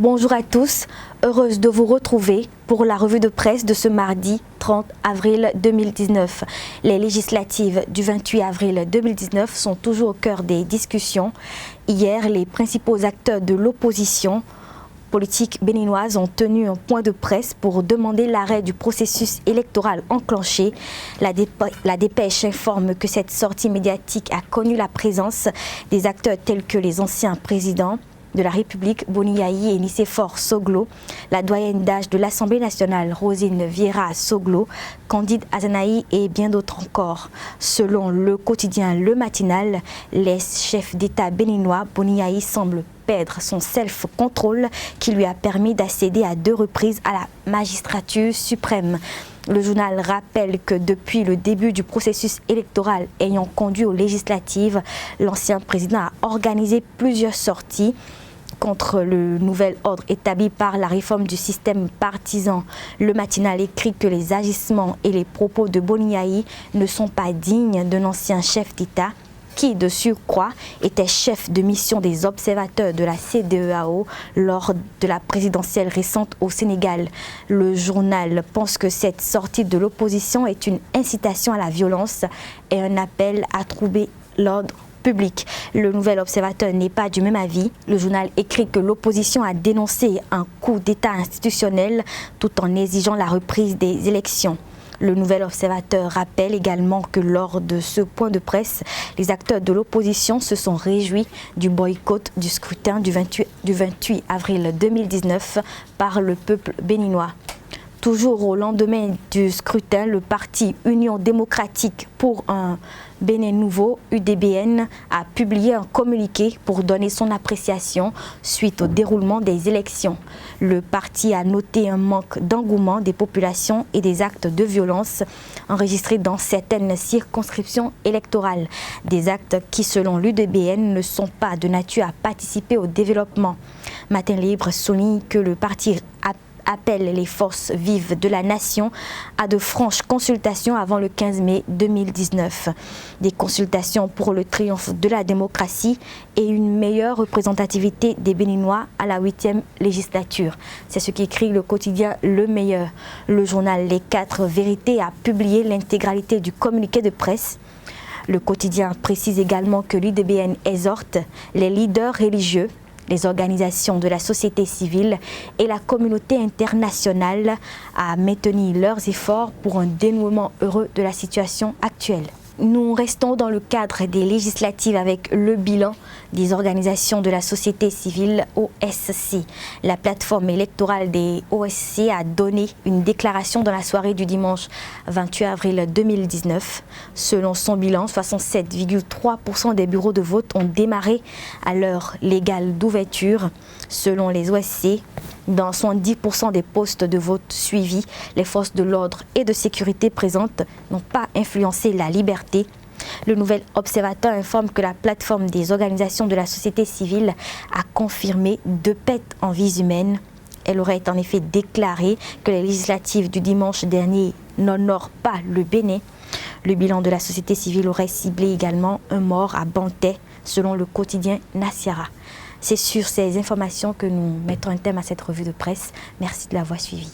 Bonjour à tous, heureuse de vous retrouver pour la revue de presse de ce mardi 30 avril 2019. Les législatives du 28 avril 2019 sont toujours au cœur des discussions. Hier, les principaux acteurs de l'opposition politique béninoise ont tenu un point de presse pour demander l'arrêt du processus électoral enclenché. La dépêche informe que cette sortie médiatique a connu la présence des acteurs tels que les anciens présidents de la République, Boni Yayi et Nicéphore Soglo, la doyenne d'âge de l'Assemblée nationale, Rosine Vieira Soglo, Candide Azanaï et bien d'autres encore. Selon le quotidien Le Matinal, les chefs d'État béninois, Boni Yayi semble perdre son self-control qui lui a permis d'accéder à 2 reprises à la magistrature suprême. Le journal rappelle que depuis le début du processus électoral ayant conduit aux législatives, l'ancien président a organisé plusieurs sorties contre le nouvel ordre établi par la réforme du système partisan. Le Matinal écrit que les agissements et les propos de Boni Yayi ne sont pas dignes d'un ancien chef d'État qui, de surcroît, était chef de mission des observateurs de la CEDEAO lors de la présidentielle récente au Sénégal. Le journal pense que cette sortie de l'opposition est une incitation à la violence et un appel à troubler l'ordre public. Le nouvel observateur n'est pas du même avis. Le journal écrit que l'opposition a dénoncé un coup d'État institutionnel tout en exigeant la reprise des élections. Le nouvel observateur rappelle également que lors de ce point de presse, les acteurs de l'opposition se sont réjouis du boycott du scrutin du 28 avril 2019 par le peuple béninois. Toujours au lendemain du scrutin, le parti Union démocratique pour un Bénin nouveau, UDBN, a publié un communiqué pour donner son appréciation suite au déroulement des élections. Le parti a noté un manque d'engouement des populations et des actes de violence enregistrés dans certaines circonscriptions électorales. Des actes qui, selon l'UDBN, ne sont pas de nature à participer au développement. Matin Libre souligne que le parti appelle les forces vives de la nation à de franches consultations avant le 15 mai 2019. Des consultations pour le triomphe de la démocratie et une meilleure représentativité des Béninois à la 8e législature. C'est ce qu'écrit le quotidien Le Meilleur. Le journal Les 4 Vérités a publié l'intégralité du communiqué de presse. Le quotidien précise également que l'UDBN exhorte les leaders religieux, les organisations de la société civile et la communauté internationale à maintenir leurs efforts pour un dénouement heureux de la situation actuelle. Nous restons dans le cadre des législatives avec le bilan des organisations de la société civile OSC. La plateforme électorale des OSC a donné une déclaration dans la soirée du dimanche 28 avril 2019. Selon son bilan, 67,3% des bureaux de vote ont démarré à l'heure légale d'ouverture. Selon les OSC, dans 70% des postes de vote suivis, les forces de l'ordre et de sécurité présentes n'ont pas influencé la liberté. Le nouvel observateur informe que la plateforme des organisations de la société civile a confirmé 2 pertes en vies humaines. Elle aurait en effet déclaré que les législatives du dimanche dernier n'honorent pas le Bénin. Le bilan de la société civile aurait ciblé également un mort à Bantais, selon le quotidien Nasiara. C'est sur ces informations que nous mettons un terme à cette revue de presse. Merci de l'avoir suivi.